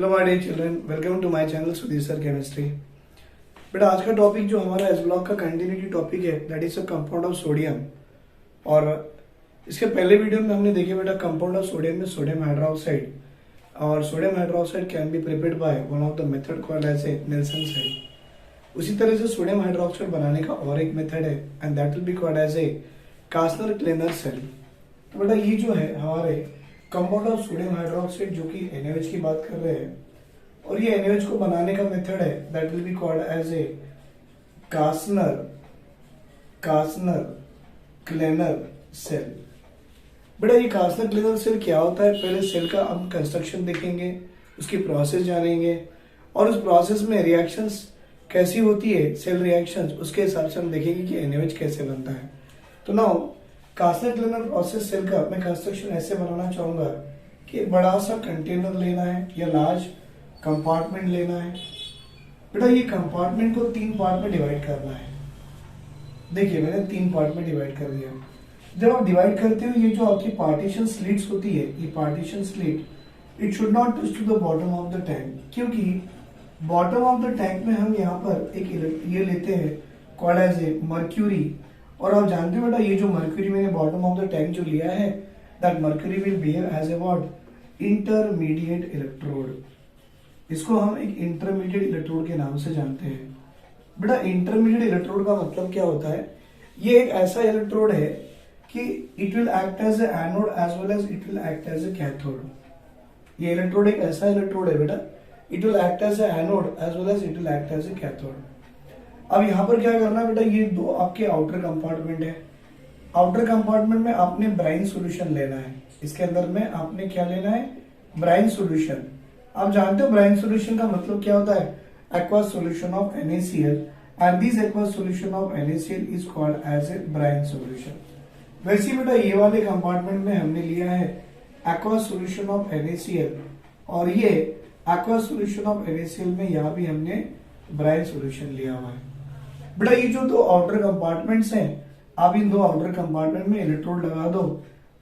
Hello my dear children, welcome to my channel Sudhir sir chemistry. बेटा आज का topic जो हमारा एस ब्लॉक का कंटिन्यूटी टॉपिक है that is a compound of sodium. और इसके पहले वीडियो में हमने देखे बेटा कंपाउंड ऑफ सोडियम में सोडियम हाइड्रोक्साइड, और sodium hydroxide can be prepared by one of the method called as a Nelson cell. उसी तरह से सोडियम हाइड्रोक्साइड बनाने का और एक मेथड है and that will be called as a Castner Kellner cell. तो बेटा ये जो है हमारे कंपाउंड ऑफ सोडियम हाइड्रोक्साइड जो कि NaOH की बात कर रहे हैं, और ये NaOH को बनाने का मेथड है that will be called as a Castner Kellner cell. बेटा ये कास्नर क्लेनर सेल क्या होता है, पहले सेल का हम कंस्ट्रक्शन देखेंगे, उसकी प्रोसेस जानेंगे और उस प्रोसेस में रिएक्शंस कैसी होती है, सेल रिएक्शंस, उसके हिसाब से हम देखेंगे कि NaOH कैसे बनता है। तो नाउ कास्नर क्लेनर प्रोसेस सेल का मैं कंस्ट्रक्शन ऐसे बनाना चाहूंगा कि एक बड़ा सा कंटेनर लेना है या लार्ज कंपार्टमेंट लेना है। बेटा ये कंपार्टमेंट को 3 पार्ट में डिवाइड करना है। देखिए मैंने 3 पार्ट में डिवाइड कर दिया। जब आप डिवाइड करते हो, ये जो आपकी पार्टीशन स्लिट्स होती है, ये partition slit it should not touch to the bottom of the tank, क्योंकि बॉटम ऑफ द टैंक में हम यहाँ पर एक ये लेते हैं कॉल्ड एज ए मर्क्यूरी। और आप जानते हो बेटा ये जो मर्क्यूरी मैंने बॉटम ऑफ द टैंक जो लिया है that mercury will behave as a what, intermediate electrode. इसको हम एक इंटरमीडिएट इलेक्ट्रोड के नाम से जानते हैं। बेटा इंटरमीडिएट इलेक्ट्रोड का मतलब क्या होता है, ये एक ऐसा इलेक्ट्रोड है कि it will act as a anode as well as it will act as a cathode. ये इलेक्ट्रोड एक ऐसा इलेक्ट्रोड है बेटा, it will act as a anode as well as it will act as a cathode. अब यहाँ पर क्या करना है बेटा, ये दो आपके आउटर कंपार्टमेंट है। आउटर कंपार्टमेंट में आपने ब्राइन सॉल्यूशन लेना है। इसके अंदर में आपने क्या लेना है, ब्राइन सॉल्यूशन। आप जानते हो ब्राइन सॉल्यूशन का मतलब क्या होता है, aqueous solution of NaCl and this aqueous solution of NaCl is called as a brine solution. वैसे बेटा ये वाले कंपार्टमेंट में हमने लिया है एक्वस सॉल्यूशन ऑफ NaCl, और ये एक्वस सॉल्यूशन ऑफ NaCl में यहाँ भी हमने ब्राइन सॉल्यूशन लिया हुआ है। बेटा ये जो 2 आउटर कंपार्टमेंट्स हैं, आप इन 2 आउटर कंपार्टमेंट में इलेक्ट्रोड लगा दो।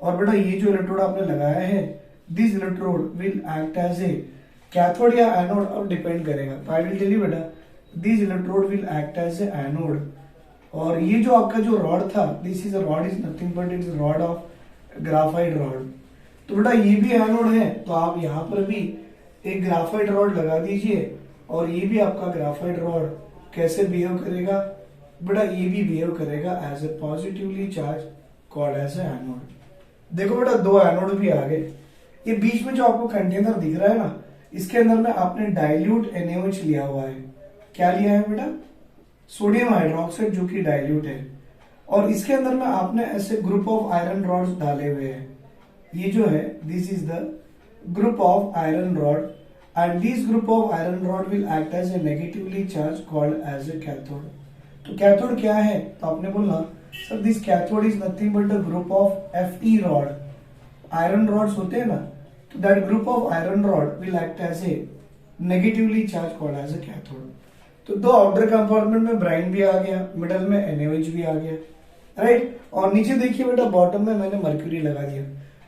और बेटा ये जो इलेक्ट्रोड आपने लगाया है this electrode will act as a cathode या एनोड, अब डिपेंड करेगा। तो आई विल टेल यू बेटा this electrode will act as a anode. और ये जो आपका जो रॉड था, this is a rod is nothing but it is rod of graphite rod. तो बेटा ये भी एनोड है, तो आप यहाँ पर भी एक ग्राफाइट रॉड लगा दीजिए, और ये भी आपका ग्राफाइट रॉड कैसे बिहेव करेगा बेटा, ये भी बिहेव करेगा as a positively charge called as a anode. देखो बेटा 2 एनोड भी आ गए। ये बीच में जो आपको कंटेनर दिख रहा है ना, इसके अंदर में आपने डाइल्यूट NaOH लिया हुआ है। क्या लिया है बेटा, सोडियम हाइड्रोक्साइड जो कि डाइल्यूट है। और इसके अंदर में आपने ऐसे ग्रुप ऑफ आयरन रॉड्स डाले हुए हैं। ये जो है this is the group of iron rod and this group of iron rod will act as a negatively charged called as a cathode। तो कैथोड क्या है, तो आपने बोलना sir this cathode is nothing but the group of Fe rod. Iron rods होते हैं ना, तो that group of iron rod will act as a negatively charge called as a cathode. तो 2 आउटर कंपार्टमेंट में ब्राइन भी आ गया, middle में NaOH भी आ गया, राइट। और नीचे देखिए बेटा बॉटम में मैंने मर्क्यूरी लगा दिया।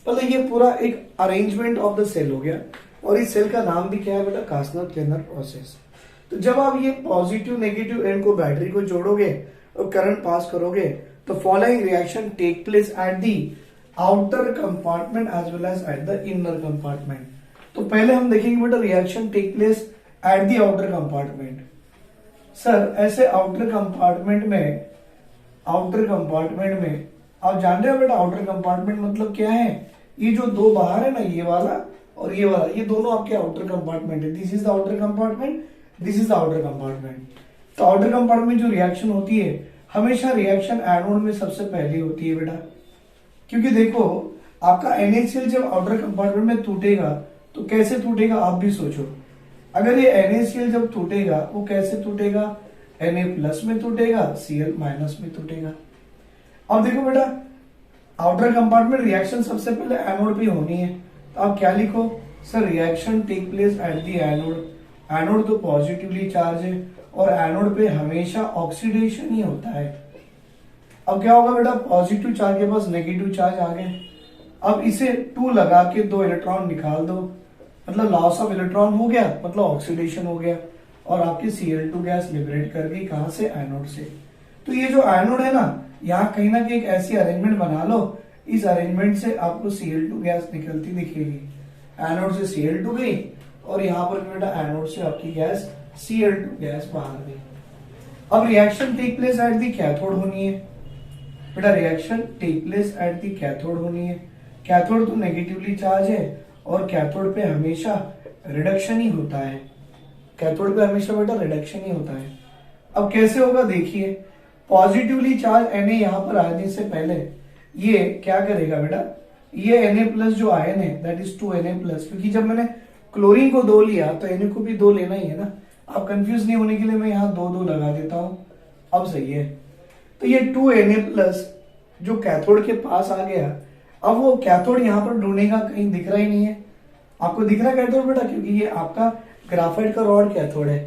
मतलब ये पूरा एक अरेंजमेंट ऑफ द सेल हो गया, और इस सेल का नाम भी क्या है बेटा, कास्नर क्लेनर प्रोसेस। तो जब आप ये पॉजिटिव नेगेटिव एंड को बैटरी को जोड़ोगे और करंट पास करोगे, तो following reaction take place at the outer compartment as well as at the inner compartment. तो पहले हम देखेंगे बेटा reaction take place at the outer compartment. Sir ऐसे आउटर कंपार्टमेंट में आप जान रहे हो बेटा आउटर कंपार्टमेंट मतलब क्या है, ये जो 2 बाहर है ना, ये वाला और ये वाला, ये दोनों आपके आउटर कंपार्टमेंट है। This is the outer compartment, this is the outer compartment. तो आउटर कंपार्टमेंट जो रिएक्शन होती है, हमेशा रिएक्शन एनोड में सबसे पहले होती है बेटा, क्योंकि देखो आपका NaCl जब आउटर कंपार्टमेंट में टूटेगा तो कैसे टूटेगा आप भी सोचो। अगर ये NaCl जब टूटेगा वो कैसे टूटेगा, Na+ में टूटेगा, Cl- में टूटेगा। अब देखो बेटा आउटर कंपार्टमेंट रिएक्शन सबसे पहले एनोड पे होनी है, तो आप क्या लिखो, sir reaction take place at the anode. Anode तो पॉजिटिवली चार्ज है, और एनोड पे हमेशा ऑक्सीडेशन ही होता है। अब क्या होगा बेटा, पॉजिटिव चार्ज के पास नेगेटिव चार्ज आ गए। अब इसे 2 लगा के 2 इलेक्ट्रॉन निकाल दो, मतलब लॉस ऑफ इलेक्ट्रॉन हो गया, मतलब ऑक्सीडेशन हो गया, और आपकी Cl2 गैस लिबरेट कर गई कहां से, एनोड से। तो ये जो एनोड है ना, यहाँ कहीं ना कहीं एक ऐसी अरेंजमेंट बना लो, इस अरेंजमेंट से आपको Cl2 गैस निकलती दिखेगी। एनोड से Cl2 गई और यहाँ पर बेटा एनोड से आपकी गैस Cl2 गैस बाहर गई। अब reaction take place at the cathode होनी है बेटा, reaction take place at the cathode होनी है। कैथोड तो नेगेटिवली चार्ज है और कैथोड पे हमेशा रिडक्शन ही होता है, कैथोड पे हमेशा बेटा रिडक्शन ही होता है। अब कैसे होगा देखिए, पॉजिटिवली चार्ज Na यहाँ पर आने से पहले ये क्या करेगा बेटा, ये Na प्लस जो आयन है दैट इज 2Na प्लस, क्योंकि जब मैंने क्लोरीन को 2 लिया तो Na को भी 2 लेना ही है ना। आप कंफ्यूज नहीं होने के लिए मैं यहाँ 2 लगा देता हूं, अब सही है। तो ये 2Na प्लस जो कैथोड के पास आ गया, अब वो कैथोड यहाँ पर ढूंढेगा, कहीं दिख रहा ही नहीं है। आपको दिख रहा है कैथोड बेटा, क्योंकि ये आपका ग्राफाइट का रॉड कैथोड है,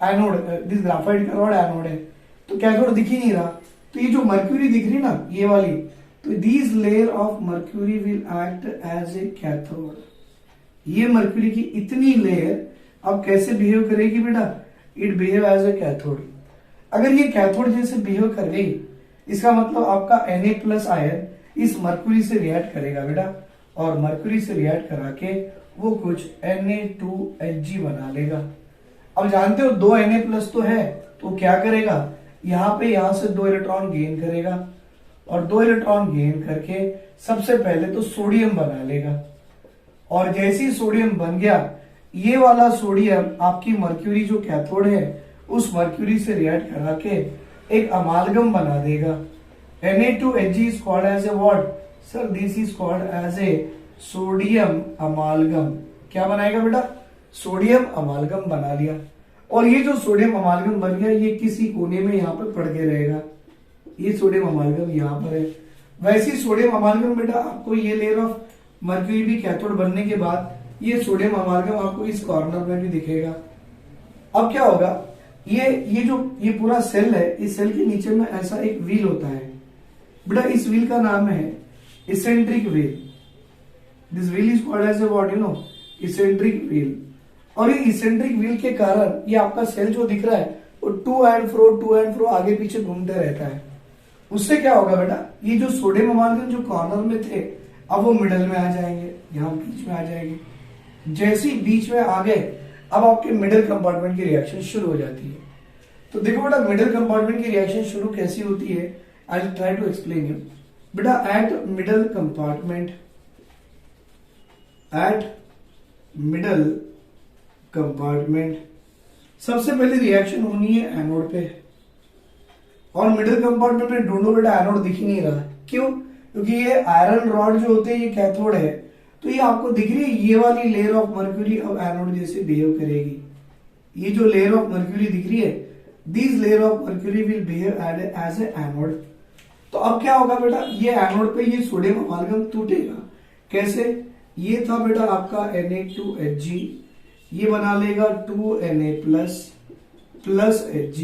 एनोड दिस ग्राफाइट का रॉड एनोड है, तो कैथोड दिख ही नहीं रहा। तो ये जो मर्क्यूरी दिख रही ना ये वाली, तो this layer of mercury will act as a cathode. ये मर्क्यूरी की इतनी लेयर अब कैसे बिहेव करेगी बेटा, it behave as a cathode. अगर ये कैथोड जैसे बिहेव कर गई, इसका मतलब आपका Na प्लस आयन इस मर्क्यूरी से रिएक्ट करेगा बेटा, और मर्क्यूरी से रिएक्ट करा के वो कुछ Na2Hg बना लेगा। अब जानते हो 2 Na प्लस तो है, तो क्या करेगा, यहाँ पे यहाँ से 2 इलेक्ट्रॉन गेन करेगा, और 2 इलेक्ट्रॉन गेन करके सबसे पहले तो सोडियम बना लेगा, और जैसे ही सोडियम बन गया, ये वाला सोडियम आपकी मर्क्यूरी जो कैथोड है उस मर्क्यूरी से रिएक्ट करा के एक अमालगम बना देगा। Na2Hg is called as a what? Sir, this is called as a sodium अमालगम। क्या बनाएगा बेटा, सोडियम अमालगम बना लिया। और ये जो सोडियम अमालगम बन गया, ये किसी कोने में यहाँ पर पड़ के रहेगा, ये सोडियम अमालगम यहाँ पर है। वैसे ही सोडियम अमालगम बेटा आपको ये लेयर ऑफ मर्क्यूरी भी कैथोड बनने के बाद ये सोडियम अमालगम आपको इस कॉर्नर में भी दिखेगा। अब क्या होगा, ये पूरा सेल है, इस सेल के नीचे में ऐसा एक व्हील होता है बेटा, इस व्हील का नाम है eccentric wheel. This wheel is called as a what, you know, eccentric wheel. और ये इसेंट्रिक व्हील के कारण ये आपका सेल जो दिख रहा है वो टू एंड फ्रो आगे पीछे घूमते रहता है। उससे क्या होगा बेटा, ये जो सोडियम अमालगम जो कॉर्नर में थे अब वो मिडल में आ जाएंगे, यहाँ बीच में आ जाएंगे। जैसे ही बीच में आ गए, अब आपके मिडिल कंपार्टमेंट की रिएक्शन शुरू हो जाती है। तो देखो बेटा, मिडिल कंपार्टमेंट की रिएक्शन शुरू कैसी होती है, I will try to explain you बेटा। एट मिडिल कंपार्टमेंट सबसे पहले रिएक्शन होनी है एनोड पे, और मिडिल कंपार्टमेंट में ढूंढो बेटा, एनोड दिख ही नहीं रहा। क्यों, क्योंकि ये आयरन रॉड जो होते हैं ये कैथोड है, तो ये आपको दिख रही है, ये वाली लेयर ऑफ मर्क्यूरी अब एनोड जैसे बिहेव करेगी। ये जो लेयर ऑफ मर्क्यूरी दिख रही है, this layer of mercury will behave as a anode. तो अब क्या होगा बेटा, ये एनोड पे ये सोडियम अमालगम टूटेगा। कैसे, ये था बेटा आपका Na2Hg, ये बना लेगा 2Na प्लस Hg,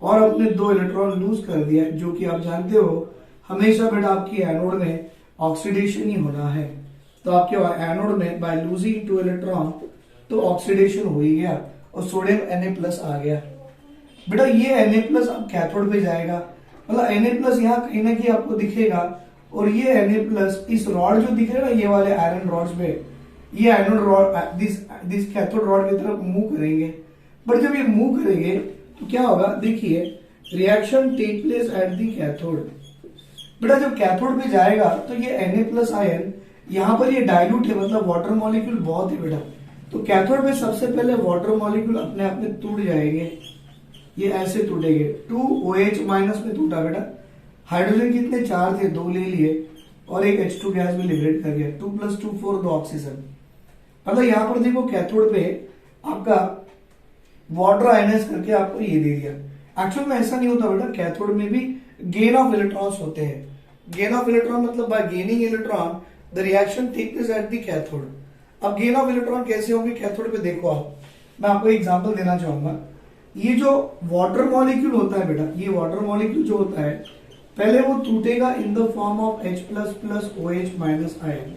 और अपने 2 इलेक्ट्रॉन लूज कर दिया, जो कि आप जानते हो हमेशा बेटा आपकी एनोड में ऑक्सीडेशन ही होना है। तो आपके एनोड में बाय लूजिंग 2 इलेक्ट्रॉन तो ऑक्सीडेशन हो ही गया और सोडियम Na प्लस आ गया। बेटा ये Na प्लस अब कैथोड पे जाएगा, मतलब Na प्लस यहाँ कहीं ना कहीं आपको दिखेगा, और ये Na प्लस इस रॉड जो दिख रहा है ना, ये वाले आयरन रॉड्स पे, ये anode rod this cathode rod की तरफ मूव करेंगे। बट जब ये मूव करेंगे तो क्या होगा, देखिए, reaction take place at the cathode. बेटा जब कैथोड पे जाएगा तो ये Na प्लस आयन यहाँ पर ये डाइल्यूट है, मतलब वाटर मॉलिक्यूल बहुत है बेटा, तो कैथोड पे सबसे पहले वाटर मॉलिक्यूल अपने आप में टूट जाएंगे, ये ऐसे टूटेंगे। 2OH माइनस में टूटा बेटा, हाइड्रोजन कितने 4 थे, 2 ले लिए, और एक H2 गैस में लिबरेट कर गया। 2 + 2 4 2 ऑक्सीजन। मतलब यहाँ पर देखो कैथोड पे आपका वाटर आयनाइज करके आपको ये दे दिया। एक्चुअल में ऐसा नहीं होता बेटा, कैथोड में भी गेन ऑफ इलेक्ट्रॉन्स होते हैं। गेन ऑफ इलेक्ट्रॉन मतलब by gaining electron the reaction take place at the cathode. अब गेन ऑफ इलेक्ट्रॉन कैसे होंगे कैथोड पे, देखो आप, मैं आपको एग्जांपल देना चाहूंगा। ये जो वाटर मॉलिक्यूल होता है बेटा, ये वाटर मॉलिक्यूल जो होता है पहले वो टूटेगा इन the form of H++ OH- ion,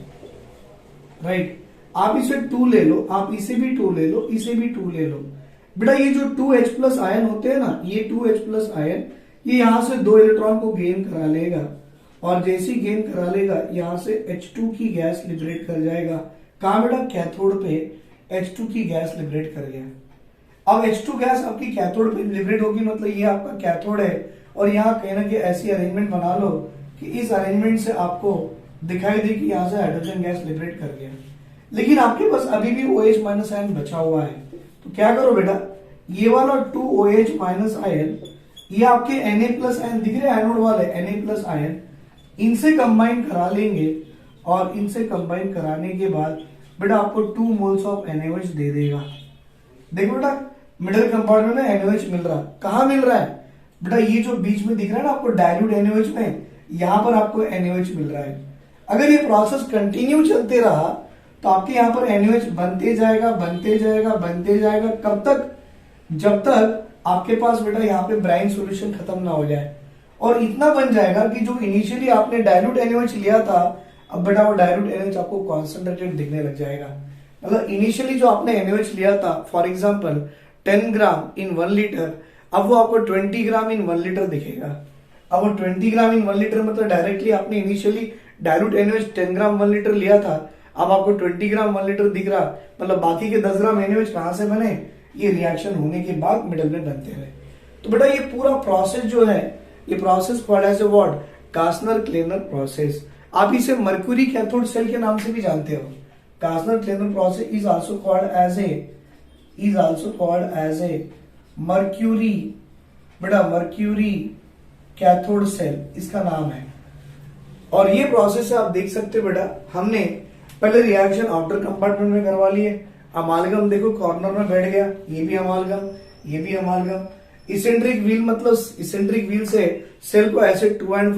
right. आप इसे 2 ले लो, आप इसे भी 2 ले लो, इसे भी 2 ले लो। बेटा ये जो 2H प्लस आयन होते हैं ना, ये 2H प्लस आयन ये यहां से 2 इलेक्ट्रॉन को गेन करा लेगा, और जैसे ही गेन करा लेगा यहां से H2 की गैस लिबरेट कर जाएगा। कहां बेटा? कैथोड पे H2 की गैस लिबरेट कर गया। अब H2 गैस आपकी कैथोड पे लिबरेट होगी, मतलब ये आपका कैथोड है, और यहाँ कहीं ना कहीं ऐसी अरेंजमेंट बना लो कि इस अरेंजमेंट से आपको दिखाई दे कि यहाँ से हाइड्रोजन गैस लिबरेट कर गया। लेकिन आपके पास अभी भी OH माइनस आयन बचा हुआ है, तो क्या करो बेटा, ये वाला 2OH माइनस आयन, ये आपके Na प्लस आयन दिख रहे एनोड वाले Na प्लस आयन, इनसे कंबाइन करा लेंगे, और इनसे कंबाइन कराने के बाद बेटा आपको 2 मोल्स ऑफ NaOH दे देगा। देखो बेटा मिडिल कंपार्टमेंट में NaOH मिल रहा, कहां मिल रहा है बेटा? ये जो बीच में दिख रहा है ना आपको डाइल्यूट NaOH में, यहां पर आपको NaOH मिल रहा है। अगर ये प्रोसेस कंटिन्यू चलते रहा तो आपके यहां पर NaOH बनते जाएगा, बनते जाएगा, बनते जाएगा। कब तक? जब तक आपके पास बेटा यहाँ पे ब्राइन सॉल्यूशन खत्म ना हो जाए, और इतना बन जाएगा कि जो इनिशियली आपने डाइल्यूट NaOH लिया था, अब बेटा वो डाइल्यूट NaOH आपको कॉन्सेंट्रेटेड दिखने लग जाएगा। मतलब इनिशियली जो आपने NaOH लिया था, for example 10 gram in 1 litre, अब वो आपको 20 ग्राम इन 1 लीटर दिखेगा। अब वो 20 ग्राम इन 1 लीटर मतलब डायरेक्टली आपने इनिशियली डाइल्यूट NaOH 10 ग्राम 1 लीटर लिया था, अब आपको 20 ग्राम 1 लीटर दिख रहा, मतलब बाकी के 10 ग्राम NaOH कहां से बने? ये रिएक्शन होने के बाद मिडल में बनते रहे। तो बेटा ये पूरा प्रोसेस जो है, ये process called as a what? Castner Kellner process. आप इसे मर्क्यूरी कैथोड सेल के नाम से भी जानते हो। Castner Kellner process is also called as a mercury, बेटा मर्क्यूरी कैथोड सेल इसका नाम है। और ये प्रोसेस है, आप देख सकते हो बेटा, हमने पहले रिएक्शन आउटर कंपार्टमेंट में करवा लिए। अमालगम देखो कॉर्नर में बैठ गया, ये भी अमालगम, ये भी अमालगम। इसेंट्रिक व्हील मतलब इसेंट्रिक व्हील से सेल को ऐसे टू एंड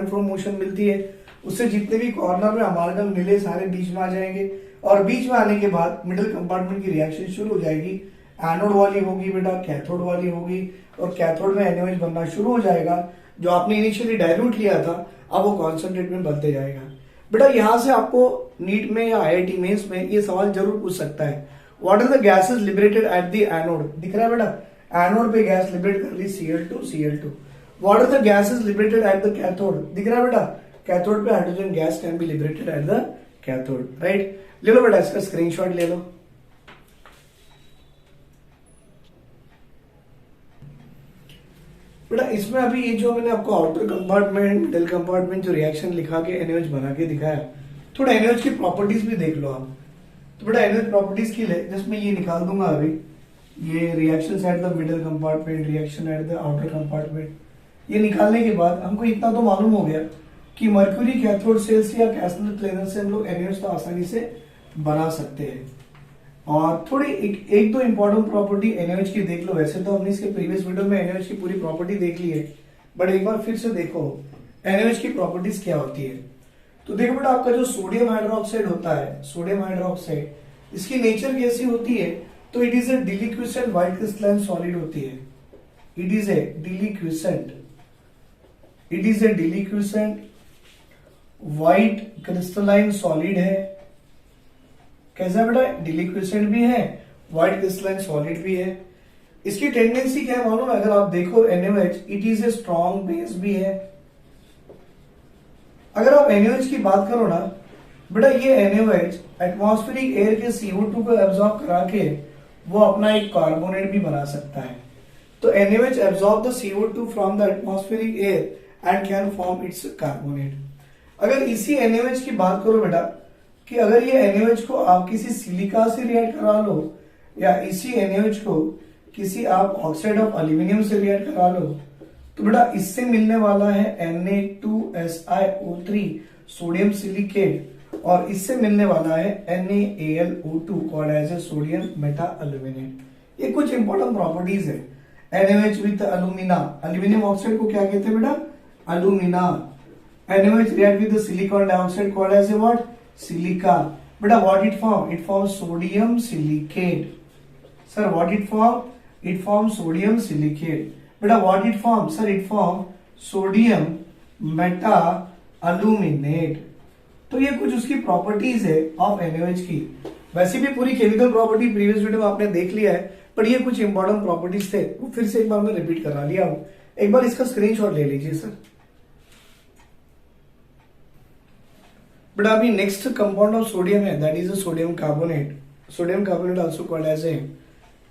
फ्रो मोशन मिलती है, उससे जितने भी कॉर्नर में अमालगम मिले सारे बीच में आ जाएंगे, और बीच में आने के बाद मिडिल कंपार्टमेंट की रिएक्शन शुरू हो जाएगी। एनोड वाली होगी बेटा, कैथोड वाली होगी, और कैथोड में NaOH बनना शुरू हो जाएगा। जो आपने इनिशियली डाइल्यूट लिया था अब वो कॉन्सेंट्रेट में बनते जाएगा। बेटा यहां से आपको नीट में या IIT मेंस में ये सवाल जरूर पूछ सकता है, what are the gases liberated at the anode? दिख रहा है बेटा, एनोड पे गैस लिबरेट कर ली Cl2। What are the gases liberated at the cathode? दिख रहा है बेटा, कैथोड पे hydrogen gas can be liberated at the cathode, right. ले लो बेटा इसका स्क्रीनशॉट ले लो। बेटा इसमें अभी ये जो मैंने आपको आउटर कंपार्टमेंट मिडिल कंपार्टमेंट जो रिएक्शन लिखा के NaOH बना के दिखाया, थोड़ा NaOH की प्रॉपर्टीज भी देख लो आप। तो बेटा NaOH प्रॉपर्टीज की ले, जिसमें ये निकाल दूंगा अभी, ये reaction at the middle compartment, reaction at the outer compartment, ये निकालने के बाद हमको इतना तो मालूम हो गया कि मर्क्यूरी कैथोड सेल से या कास्नर क्लेनर से हम लोग NaOH तो आसानी से बना सकते हैं। और थोड़ी एक दो इंपॉर्टेंट प्रॉपर्टी NaOH की देख लो। वैसे तो हमने इसके प्रीवियस वीडियो में NaOH की पूरी प्रॉपर्टी देख ली है, बट एक बार फिर से देखो NaOH की प्रॉपर्टीज क्या होती है। तो देखो बेटा आपका जो सोडियम हाइड्रोक्साइड होता है, सोडियम हाइड्रोक्साइड, इसकी नेचर कैसी होती है? तो it is a deliquescent white crystalline solid होती है। It is a deliquescent white crystalline solid है। कैसा बेटा? डिलिक्विसेंट भी है, व्हाइट क्रिस्टलाइन सॉलिड भी है। इसकी टेंडेंसी क्या है मालूम है? अगर आप देखो NaOH, it is a strong base भी है। अगर आप NaOH की बात करो ना बेटा, ये NaOH एटमॉस्फेरिक एयर के CO2 को एब्जॉर्ब करा के वो अपना एक कार्बोनेट भी बना सकता है। तो NaOH absorb the CO2 from the atmospheric air and can form its carbonate. अगर इसी NaOH की बात करो बेटा, कि अगर ये NaOH को आप किसी सिलिका से रिएक्ट करा लो, या इसी NaOH को किसी आप ऑक्साइड ऑफ एल्यूमिनियम से रिएक्ट करा लो, तो बेटा इससे मिलने वाला है Na2SiO3 सोडियम सिलिकेट, और इससे मिलने वाला है NaAlO2 called as a sodium meta aluminate. ये कुछ इंपॉर्टेंट प्रॉपर्टीज है। NaOH with alumina, aluminium oxide को क्या कहते हैं बेटा? अलुमिना। NaOH react with the silicon dioxide called as a what? Silica. Beta, what it form? It forms sodium silicate. Sir, what it form? It forms sodium silicate. Beta, what it form? Sir, it form sodium meta aluminate. तो ये कुछ उसकी properties है of NaOH की। वैसे भी पूरी chemical property previous video में आपने देख लिया है, पर ये कुछ इंपॉर्टेंट प्रॉपर्टीज थे वो फिर से एक बार मैं रिपीट करा लिया हूं। एक बार इसका स्क्रीनशॉट ले लीजिए सर। बट अभी नेक्स्ट कंपाउंड ऑफ सोडियम है, that is sodium carbonate. Sodium carbonate also called as a,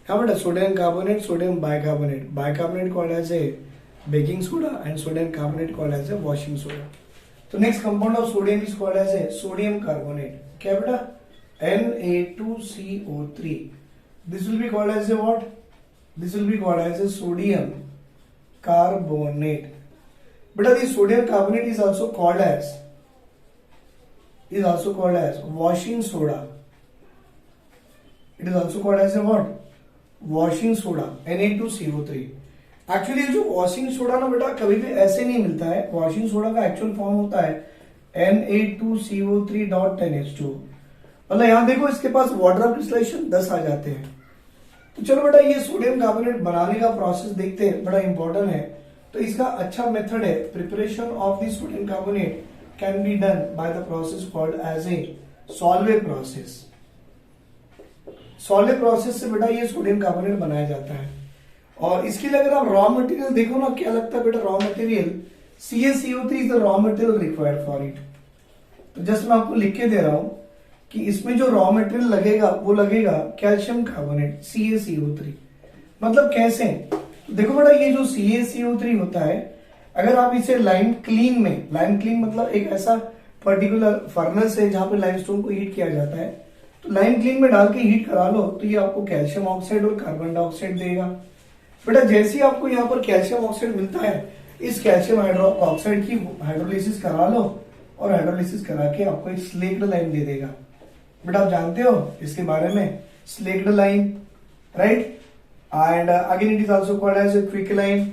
क्या बेटा, sodium carbonate, sodium bicarbonate. Bicarbonate called as a baking soda and sodium carbonate called as a washing soda. तो next compound of sodium is called as a sodium carbonate. क्या बेटा, Na2CO3। This will be called as a what? This will be called as a sodium carbonate. But the sodium carbonate is also called as washing soda. It is also called as a what? Washing soda, Na2CO3। Actually जो washing soda ना बेटा कभी भी ऐसे नहीं मिलता है। Washing soda का एक्चुअल फॉर्म होता है Na2CO3.10H2। मतलब यहां देखो इसके पास वाटर ऑफ क्रिस्टलाइजेशन 10 आ जाते हैं। तो चलो बेटा ये सोडियम कार्बोनेट बनाने का प्रोसेस देखते हैं, बड़ा इंपॉर्टेंट है। तो इसका अच्छा मेथड है, preparation of the sodium carbonate can be done by the process called as a Solvay process. Solvay process से बेटा ये सोडियम कार्बोनेट बनाया जाता है। और इसके लिए अगर आप रॉ मटेरियल देखो ना, क्या लगता है बेटा, raw material CaCO3 is the raw material required for it. तो जस्ट मैं आपको लिख के दे रहा हूं कि इसमें जो रॉ मटेरियल लगेगा वो लगेगा कैल्शियम कार्बोनेट CaCO3। मतलब कैसे, देखो बेटा ये जो CaCO3 होता है, अगर आप इसे लाइम क्लीन में, लाइम क्लीन मतलब एक ऐसा पर्टिकुलर फर्नेस है जहां पे लाइमस्टोन को हीट किया जाता है, तो लाइम क्लीन में डाल के हीट करा लो तो ये आपको कैल्शियम ऑक्साइड और कार्बन डाइऑक्साइड देगा। बेटा जैसे ही आपको यहाँ पर कैल्शियम ऑक्साइड मिलता है, इस कैल्शियम ऑक्साइड की हाइड्रोलिसिस करा लो और हाइड्रोलिसिस करा के आपको एक स्लेक्ड लाइम दे देगा। बेटा आप जानते हो इसके बारे में, slaked lime, right. And again it is also called as quick lime.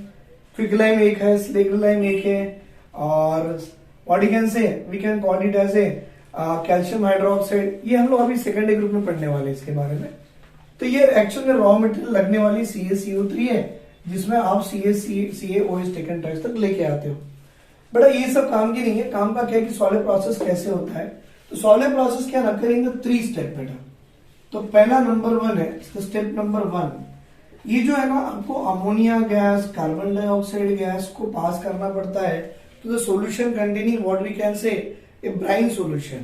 Quick lime एक है, स्लेक्ड लाइम एक है, और what you can say, we can call it as a calcium hydroxide. ये हम लोग अभी सेकेंडरी ग्रुप में पढ़ने वाले हैं इसके बारे में। तो ये एक्चुअल में रॉ मटेरियल लगने वाली CaCO3 है, जिसमें आप CaOH टेकन टाइप्स तक लेके आते हो। बेटा ये सब काम की नहीं है, काम का क्या है कि सॉल्व प्रोसेस कैसे होता है। तो सॉल्व प्रोसेस क्या ना करेंगे, 3 स्टेप बेटा। तो पहला नंबर 1 है, स्टेप नंबर 1, ये जो है ना आपको ammonia gas, carbon dioxide gas को पास करना पड़ता है to the solution containing what we can say a brine solution.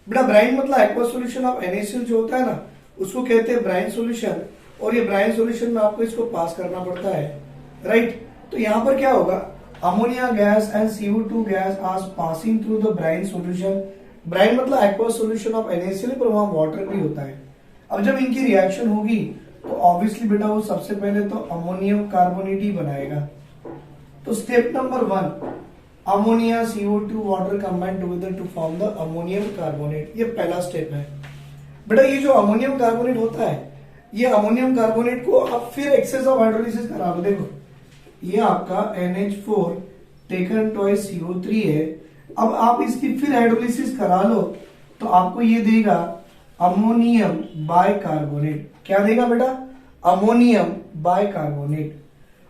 बेटा ब्राइन मतलब एक्वा सॉल्यूशन ऑफ NaCl जो होता है ना, उसको कहते हैं ब्राइन सॉल्यूशन। और ये ब्राइन सॉल्यूशन में आपको इसको पास करना पड़ता है, राइट। तो यहां पर क्या होगा, ammonia gas and CO2 gas are passing through the brine solution. Brine मतलब एक्वा सॉल्यूशन ऑफ NaCl, पर वहां वाटर भी होता है। अब जब इनकी रिएक्शन होगी तो ऑब्वियसली बेटा वो सबसे पहले तो अमोनियम कार्बोनेट ही बनाएगा। तो step number 1, ammonia CO2 water combine together to form the ammonium carbonate, ये पहला स्टेप है। बेटा ये जो अमोनियम कार्बोनेट होता है, ये अमोनियम कार्बोनेट को आप फिर एक्सेस ऑफ हाइड्रोलिसिस करा दो। देखो ये आपका NH4 टेकन टॉइस CO3 है। अब आप इसकी फिर हाइड्रोलिसिस करा लो तो आपको ये देगा अमोनियम बाइकार्बोनेट। क्या देगा बेटा, अमोनियम बाइकार्बोनेट।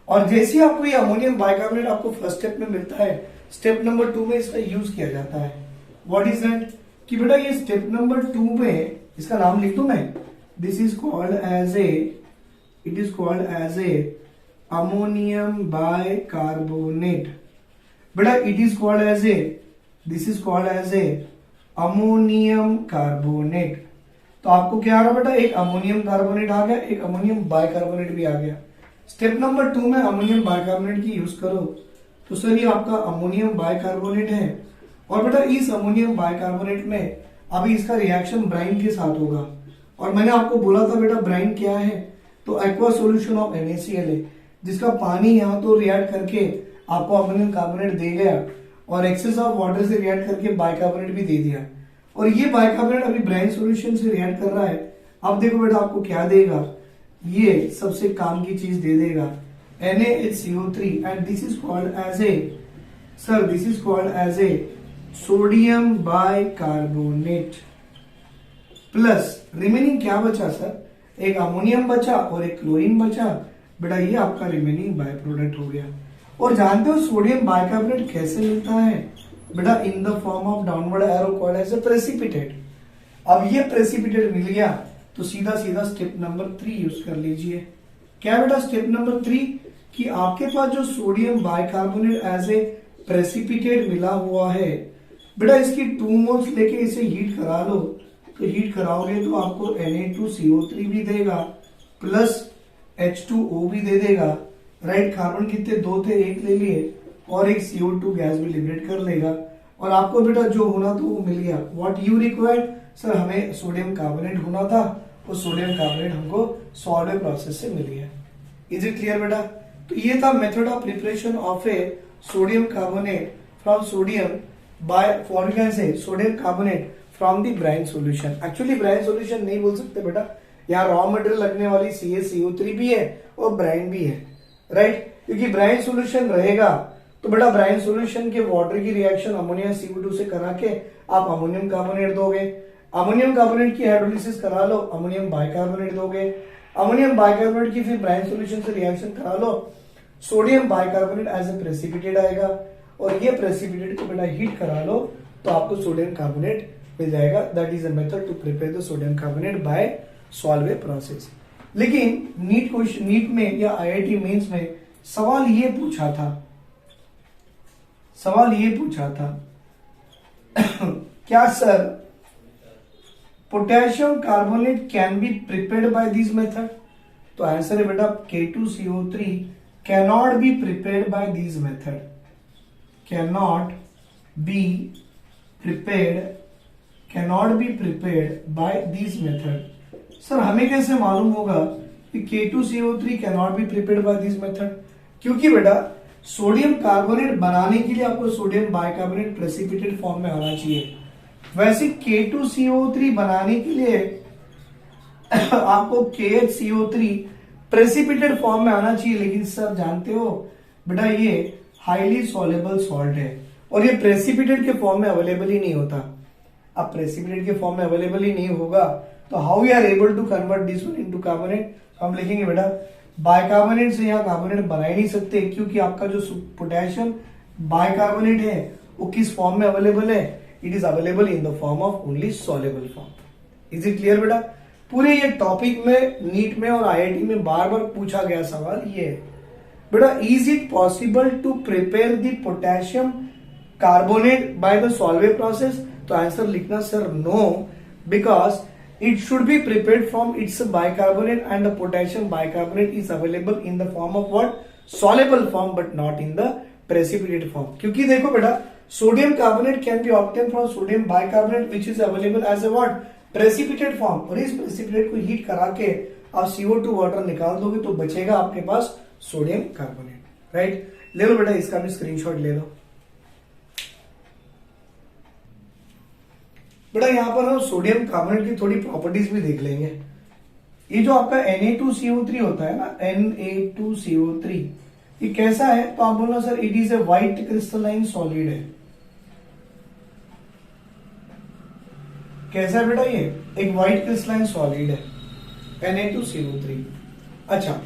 और जैसे ही आपको ये अमोनियम बाइकार्बोनेट आपको फर्स्ट स्टेप में मिलता है, स्टेप नंबर 2 में इसका यूज किया जाता है। व्हाट इज दैट, कि बेटा ये स्टेप नंबर 2 में, इसका नाम लिख दूं मैं, this is called as a, it is called as a ammonium bicarbonate. बेटा it is called as a, this is called as a ammonium carbonate. तो आपको क्या आ रहा बेटा, एक अमोनियम कार्बोनेट आ गया, एक अमोनियम बाइकार्बोनेट भी आ गया। स्टेप नंबर 2 में अमोनियम बाइकार्बोनेट की यूज करो तो सर ये आपका अमोनियम बाइकार्बोनेट है। और बेटा इस अमोनियम बाइकार्बोनेट में अभी इसका रिएक्शन ब्राइन के साथ होगा। और मैंने आपको बोला था बेटा ब्राइन क्या है, तो एक्वा सॉल्यूशन ऑफ NaCl है, जिसका पानी यहाँ तो रिएक्ट करके आपको अमोनियम कार्बोनेट दे गया और एक्सेस ऑफ वाटर से रिएक्ट करके बाइकार्बोनेट भी दे दिया। और ये बाइकार्बोनेट अभी ब्राइन सॉल्यूशन से रिएक्ट कर रहा है। अब देखो बेटा आपको क्या देगा, ये सबसे काम की चीज दे देगा NaHCO3 and this is called as a, sir this is called as a sodium bicarbonate. Plus remaining क्या बचा सर, एक अमोनियम बचा और एक क्लोरीन बचा। बेटा ये आपका रिमेनिंग बाय प्रोडक्ट हो गया। और जानते हो सोडियम बाइकार्बोनेट कैसे मिलता है, बेटा in the form of downward arrow called as a precipitate. अब ये प्रेसिपिटेट मिल गया तो सीधा सीधा स्टेप नंबर 3 यूज कर लीजिए। क्या बेटा स्टेप नंबर 3 कि आपके पास जो sodium bicarbonate as a precipitate मिला हुआ है, बेटा इसकी 2 मोल्स लेके इसे हीट करा लो, तो हीट कराओगे तो आपको Na2CO3 भी देगा प्लस H2O भी दे देगा, राइट। कार्बन कितने 2 थे, 1 ले लिए और एक CO2 गैस भी लिबरेट कर लेगा और आपको बेटा जो होना तो वो मिल गया। व्हाट यू रिक्वायर्ड सर, हमें सोडियम कार्बोनेट होना था, वो सोडियम कार्बोनेट हमको सॉल्वेंट प्रोसेस से मिल गया। इज इट क्लियर बेटा? तो ये था method of preparation of a sodium carbonate from sodium by formula से sodium carbonate from the brine solution. Actually brine solution नहीं बोल सकते बेटा, यहाँ रॉ मटेरियल लगने वाली CaCO3 भी है और ब्राइन भी है, राइट। क्योंकि ब्राइन सॉल्यूशन रहेगा तो बेटा ब्राइन सॉल्यूशन के वाटर की रिएक्शन अमोनिया CO2 से करा के आप अमोनियम कार्बोनेट दोगे, अमोनियम कार्बोनेट की हाइड्रोलिसिस करा लो, अमोनियम बाइकार्बोनेट दोगे, अमोनियम बाइकार्बोनेट की फिर ब्राइन सॉल्यूशन से रिएक्शन करा लो, sodium bicarbonate as a precipitate आएगा और ये प्रेसिपिटेट को बेटा हीट करा लो तो आपको सोडियम कार्बोनेट मिल जाएगा। That is a method to prepare the sodium carbonate by solvent process. लेकिन नीट में या IIT मेंस में सवाल ये पूछा था क्या sir potassium carbonate can be prepared by this method? तो आंसर है बेटा K2CO3 cannot be prepared by this method, cannot be prepared by this method. Sir हमें कैसे मालूम होगा कि K2CO3 cannot be prepared by this method? क्योंकि बेटा सोडियम कार्बोनेट बनाने के लिए आपको सोडियम बाइकार्बोनेट प्रेसिपिटेट फॉर्म में आना चाहिए, वैसे K2CO3 बनाने के लिए आपको KHCO3 प्रेसिपिटेट फॉर्म में आना चाहिए। लेकिन सर जानते हो बेटा ये हाईली सॉल्युबल सॉल्ट है और ये प्रेसिपिटेट के फॉर्म में अवेलेबल ही नहीं होता। अब प्रेसिपिटेट के फॉर्म में अवेलेबल ही नहीं होगा तो how we are able to convert this one into carbonate? हम लिखेंगे बेटा बाइकार्बोनेट से यहाँ कार्बोनेट बना ही नहीं सकते, क्योंकि आपका जो पोटेशियम बाइकार्बोनेट है वो किस फॉर्म में अवेलेबल है? It is available in the form of only soluble form. Is it clear बेटा? पूरे ये टॉपिक में नीट में और IIT में बार बार पूछा गया सवाल ये है बेटा, is it possible to prepare the potassium carbonate by the solvent process? तो आंसर लिखना sir no, because it should be prepared from its bicarbonate and the potassium bicarbonate is available in the form of what? Soluble form but not in the precipitate form। क्योंकि देखो बेटा sodium carbonate can be obtained from sodium bicarbonate which is available as a what? Precipitate form। और इस precipitate को heat करा के आप CO2 water निकाल दोगे तो बचेगा आपके पास सोडियम कार्बोनेट, राइट। ले लो बेटा इसका भी स्क्रीनशॉट ले लो। बेटा यहां पर हम सोडियम कार्बोनेट की थोड़ी प्रॉपर्टीज भी देख लेंगे। ये जो आपका Na2CO3 होता है ना, Na2CO3 ये कैसा है? तो आप बोलना sir it is a white crystalline solid है। कैसा है बेटा? ये एक व्हाइट क्रिस्टलाइन सॉलिड है Na2CO3। अच्छा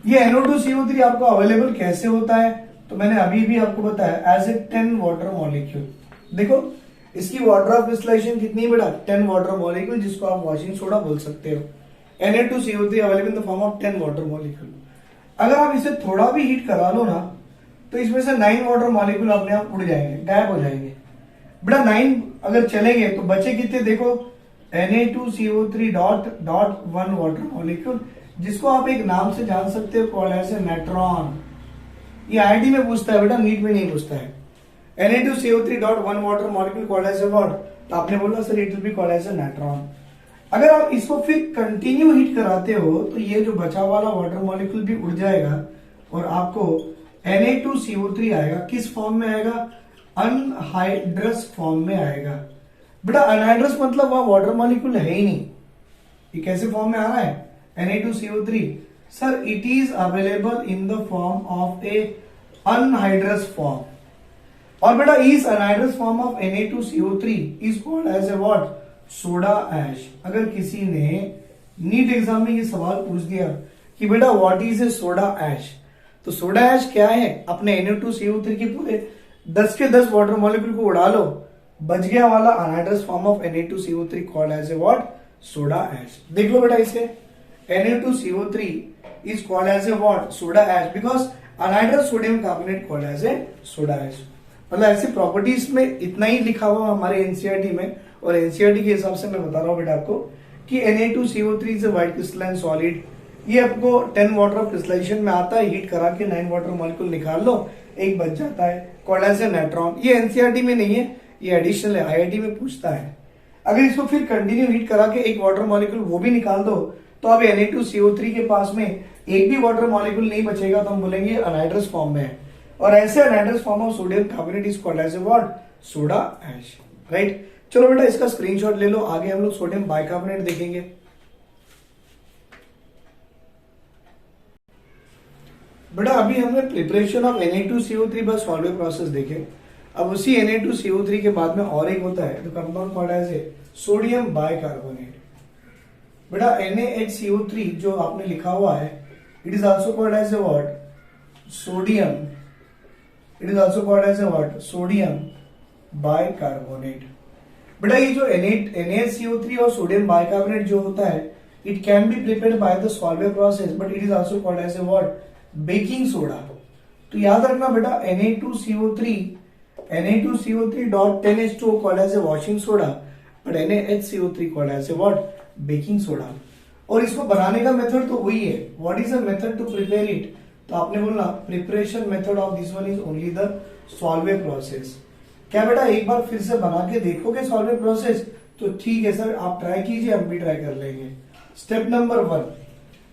ये NO2CO3 आपको अवेलेबल कैसे होता है? तो मैंने अभी भी आपको बताया एज ए 10 वाटर मॉलिक्यूल। देखो इसकी वाटर ऑफ डिस्टिलेशन कितनी बेटा? 10 वाटर मॉलिक्यूल, जिसको आप वॉशिंग सोडा बोल सकते हो। Na2CO3 available in the form of 10 water molecule. अगर आप इसे थोड़ा भी हीट करा लो ना तो इसमें से 9 वाटर मॉलिक्यूल अपने आप उड़ जाएंगे, गायब हो जाएंगे। बेटा 9 अगर चलेंगे तो बचे कितने? देखो Na2CO3.1 वाटर मॉलिक्यूल, जिसको आप एक नाम से जान सकते हो, कॉल्ड एज ए नेट्रॉन। ये IIT में पूछता है बेटा, नीट में नहीं पूछता है। Na2CO3.1 water molecule called as a what? तो आपने बोला sir it will be called as a natron. अगर आप इसको फिर कंटिन्यू हीट कराते हो तो ये जो बचा वाला वाटर मॉलिक्यूल भी उड़ जाएगा और आपको Na2CO3 आएगा। किस फॉर्म में आएगा? अनहाइड्रस फॉर्म में आएगा। बेटा अनहाइड्रस मतलब वह वाटर मॉलिक्यूल है ही नहीं। ये कैसे फॉर्म में आ रहा है? Na2CO3 sir it is available in the form of a anhydrous form. और बेटा इस anhydrous form of Na2CO3 is called as a what? Soda ash. अगर किसी ने नीट एग्जाम में ये सवाल पूछ दिया कि बेटा what is a soda ash, तो सोडा ऐश क्या है? अपने Na2CO3 के पूरे 10 के 10 वाटर मॉलिक्यूल को उड़ा लो बच गया वाला anhydrous form of Na2CO3 called as a what, soda ash. देख लो बेटा इसे, Na2CO3 is called as a what, soda ash, because anhydrous sodium carbonate called as a soda ash. मतलब ऐसी प्रॉपर्टीज में इतना ही लिखा हुआ हमारे एनसीईआरटी में, और एनसीईआरटी के हिसाब से मैं बता रहा हूं बेटा आपको कि Na2CO3 is a white crystalline solid. ये आपको 10 वाटर ऑफ क्रिस्टलाइजेशन में आता है, हीट करा के 9 वाटर मॉलिक्यूल निकाल लो, एक बच जाता है, कॉल्ड एज ए नाइट्रॉन। ये एनसीईआरटी में नहीं है, ये एडिशनल है, आईआईटी में पूछता है। अगर इसको फिर कंटिन्यू हीट करा के एक वाटर मॉलिक्यूल वो भी निकाल दो, तो अब Na2CO3 के पास में एक भी वाटर मॉलिक्यूल नहीं बचेगा, तो हम बोलेंगे अनहाइड्रस फॉर्म में है। और ऐसे anhydrous form of sodium carbonate is called as a what, soda ash. Right, चलो बेटा इसका स्क्रीनशॉट ले लो, आगे हम लोग सोडियम बाइकार्बोनेट देखेंगे। बेटा अभी हमने preparation of Na2CO3 bye solvent process देखे। अब उसी Na2CO3 के बाद में और एक होता है, तो compound called as a sodium bicarbonate. बेटा NaHCO3 जो आपने लिखा हुआ है, it is also called as a what, sodium, it is also called as a what, sodium bicarbonate. बेटा ये जो NaHCO3 और सोडियम बाइकार्बोनेट जो होता है, it can be prepared by the solvent process, but it is also called as a what, baking soda. तो याद रखना बेटा Na2CO3.10H2O called as a washing soda, but NaHCO3 called as a what, baking soda. और इसको बनाने का method तो वही है, what is the method to prepare it, तो आपने बोलना preparation method of this one is only the Solvay process. क्या बेटा एक बार फिर से बना के देखोगे सॉल्वे प्रोसेस, तो ठीक है सर आप ट्राई कीजिए, हम भी ट्राई कर लेंगे। स्टेप नंबर 1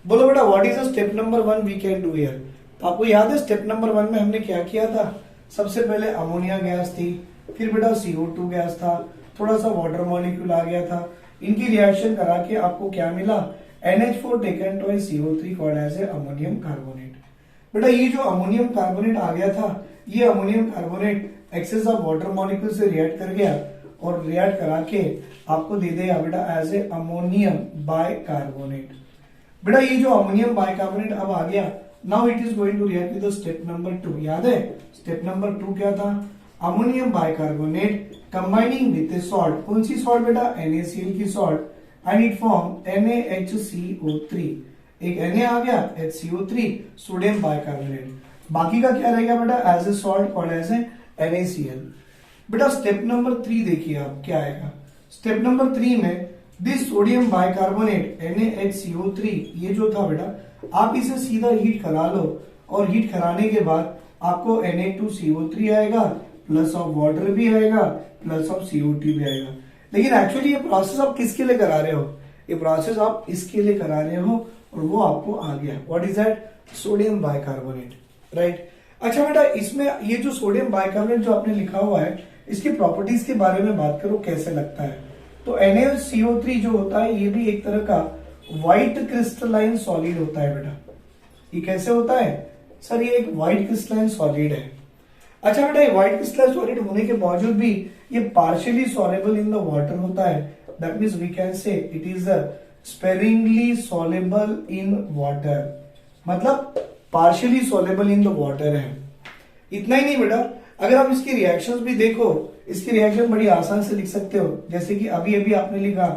बोलो बेटा, what is the step number 1 we can do here. तो आपको याद है स्टेप नंबर 1 में हमने क्या किया था, सबसे पहले अमोनिया गैस थी, फिर बेटा CO2 गैस था, थोड़ा सा वाटर मॉलिक्यूल आ गया था, इनकी रिएक्शन करा के आपको क्या मिला, NH4 taken to CO3 called as a ammonium carbonate. बेटा ये जो अमोनियम कार्बोनेट आ गया था, ये ammonium carbonate excess of water molecule से रिएक्ट कर गया और रिएक्ट करा के आपको दे देगा बेटा एज ए अमोनियम बाइकार्बोनेट। बेटा ये जो अमोनियम बाइकार्बोनेट अब आ गया, now it is going to react with step number 2। याद है स्टेप नंबर 2 क्या था, ammonium bicarbonate combining with salt, कौन सी सॉल्ट बेटा, NaCl की salt, and it form NaHCO3, एक Na आ गया, HCO3, सोडियम बाइकार्बोनेट, बाकी का क्या रहेगा बेटा as a salt called as a NaCl। बेटा स्टेप नंबर 3 देखिए आप क्या आएगा, स्टेप नंबर 3 में दिस सोडियम बाइकार्बोनेट NaHCO3 ये जो था बेटा, आप इसे सीधा हीट करा लो, और हीट कराने के बाद आपको Na2CO3 आएगा, प्लस ऑफ वाटर भी आएगा, प्लस ऑफ CO2 भी आएगा। लेकिन एक्चुअली ये प्रोसेस आप किसके लिए करा रहे हो, ये प्रोसेस आप इसके लिए करा रहे हो, और वो आपको आ गया, what is that, sodium bicarbonate. Right, अच्छा बेटा इसमें ये जो सोडियम बाइकार्बोनेट जो आपने लिखा हुआ है, इसकी प्रॉपर्टीज के बारे में बात करो कैसे लगता है। तो NaCO3 जो होता है, ये भी एक तरह का व्हाइट क्रिस्टलाइन सॉलिड होता है बेटा। ये कैसे होता है सर, ये एक व्हाइट क्रिस्टलाइन सॉलिड है। अच्छा बेटा ये व्हाइट क्रिस्टलाइन सॉलिड होने के बावजूद भी ये partially soluble in the water होता है, that means we can say it is sparingly soluble in water, मतलब partially soluble in the water है। इतना ही नहीं बेटा, अगर आप इसकी रिएक्शंस भी देखो, इसकी रिएक्शन बड़ी आसान से लिख सकते हो, जैसे कि अभी अभी आपने लिखा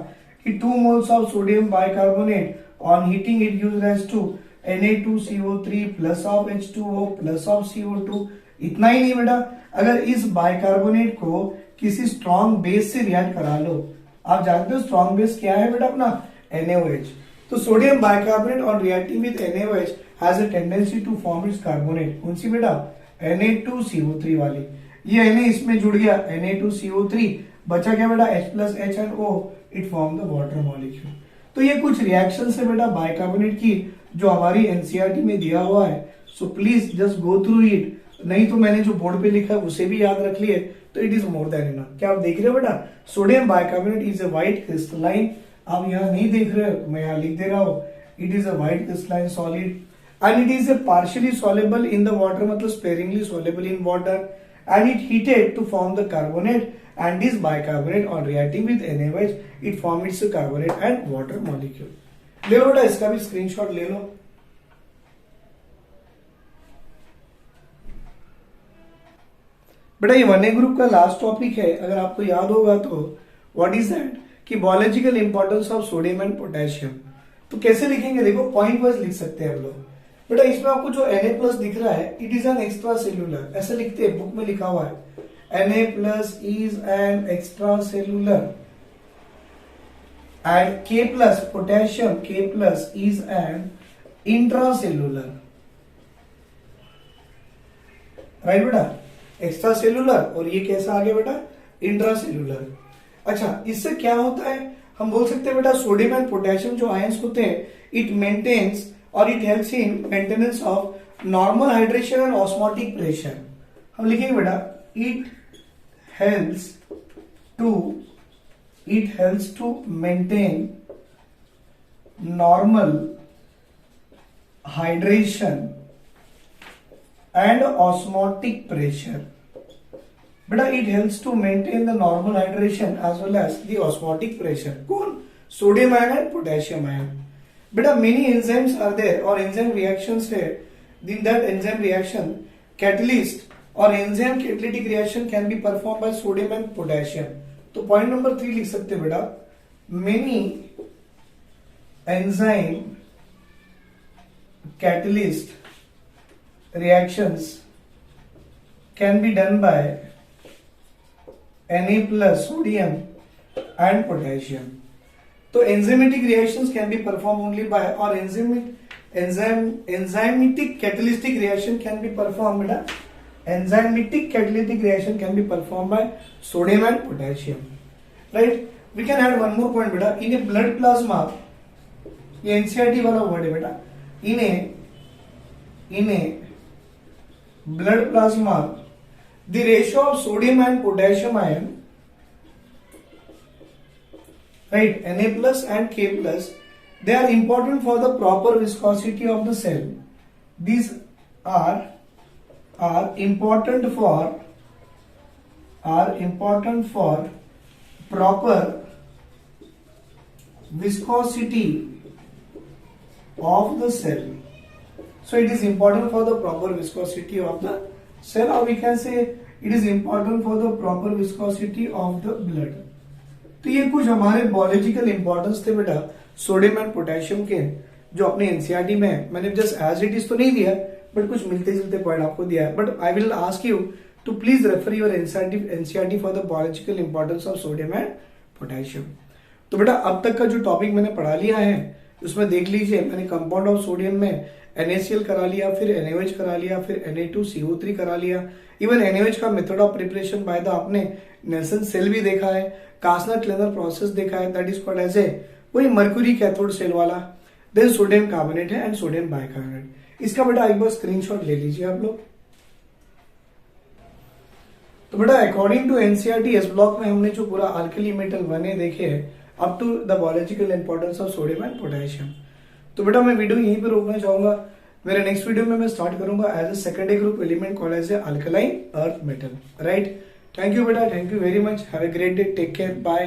कि 2 moles of sodium bicarbonate on heating it gives rise to Na2CO3 plus of H2O plus of CO2। इतना ही नहीं बेटा, अगर इस बाइकार्बोनेट को किसी स्ट्रॉन्ग बेस से रिएक्ट करा लो, आप जानते हो स्ट्रॉन्ग बेस क्या है बेटा अपना, NaOH। तो sodium bicarbonate on reacting with NaOH has a tendency to form its carbonate, कौन सी बेटा, Na2CO3 वाली। ये Na इसमें जुड़ गया, Na2CO3 बचा क्या बेटा, H plus H and O, it form the water molecule. तो ये कुछ रिएक्शन है बेटा बाइकार्बोनेट की, जो हमारी एनसीईआरटी में दिया हुआ है, so please just go through it, नहीं तो मैंने जो बोर्ड पे लिखा है उसे भी याद रख लिए, तो it is more than enough. क्या आप देख रहे हो बेटा, sodium bicarbonate is a white crystalline, आप यहाँ नहीं देख रहे हो, मैं यहाँ लिख दे रहा हूँ, it is a white crystalline solid and it is a partially soluble in the water, मतलब sparingly soluble in water, and it heated to form the carbonate, and this bicarbonate on reacting with NaOH it forms its carbonate and water molecule। ले लो बेटा इसका भी screenshot ले लो। बेटा ये 1A ग्रुप का लास्ट टॉपिक है, अगर आपको याद होगा तो व्हाट इज दैट कि biological importance of sodium and potassium. तो कैसे लिखेंगे, देखो पॉइंट वाइज लिख सकते हैं हम लोग। बेटा इसमें आपको जो Na+ दिख रहा है, it is an extra cellular, ऐसे लिखते हैं, बुक में लिखा हुआ है Na+ is an extra cellular and K+, potassium K+ is an intracellular, right बेटा, एक्स्ट्रा सेल्यूलर, और ये कैसा आ गया बेटा, इंट्रासेल्यूलर। अच्छा, इससे क्या होता है, हम बोल सकते हैं बेटा सोडियम एंड पोटेशियम जो आयंस होते हैं, इट मेंटेन्स और it helps in maintenance of normal hydration and osmotic pressure. हम लिखेंगे बेटा it helps to maintain normal hydration and osmotic pressure। बेटा it helps to maintain the normal hydration as well as the osmotic pressure। कौन, sodium ion and potassium ion. बेटा many enzymes are there और enzyme reactions है, in that enzyme reaction catalyst और enzyme catalytic reaction can be performed by sodium and potassium। तो point number 3 लिख सकते हैं बेटा, many enzyme catalyst reactions can be done by Na+ sodium and potassium. तो enzymatic reactions can be perform only by, और enzymatic catalytic reaction can be perform बेटा, enzymatic catalytic reaction can be performed by sodium and potassium, right? We can add one more point beta, in a blood plasma, ये NCERT वाला word है बेटा, in a blood plasma the ratio of sodium and potassium ion, right, Na+ and K+, they are important for the proper viscosity of the cell. These are important for proper viscosity of the cell। So it is important for the proper viscosity of the cell, or we can say it is important for the proper viscosity of the blood। तो ये कुछ हमारे biological importance थे बेटा sodium and potassium के, जो अपने NCERT में मैंने जस्ट एज इट इज तो नहीं दिया, बट कुछ मिलते जुलते पॉइंट आपको दिया है। But I will ask you to please refer your NCERT for the biological importance of sodium and potassium. तो बेटा अब तक का जो टॉपिक मैंने पढ़ा लिया है उसमें देख लीजिए, मैंने कंपाउंड ऑफ सोडियम में NaCl करा लिया, फिर NaOH करा लिया, फिर Na2CO3 करा लिया, इवन NaOH का method of preparation by the आपने नेल्सन सेल भी देखा है, कास्नर-क्लेनर प्रोसेस देखा है, that is called as a वही मर्क्यूरी कैथोड सेल वाला, देन सोडियम कार्बोनेट है एंड सोडियम बाइकार्बोनेट। इसका बेटा एक बार स्क्रीनशॉट ले लीजिए आप लोग। तो बेटा according to NCERT S block में हमने जो पूरा अल्कली मेटल 1A देखे हैं up to the biological importance of sodium and potassium. तो बेटा मैं वीडियो यहीं पे रोकना चाहूंगा, मेरे नेक्स्ट वीडियो में मैं स्टार्ट करूंगा as a secondary group element called as a alkaline earth metal, right. Thank you बेटा, thank you very much, have a great day, take care, bye.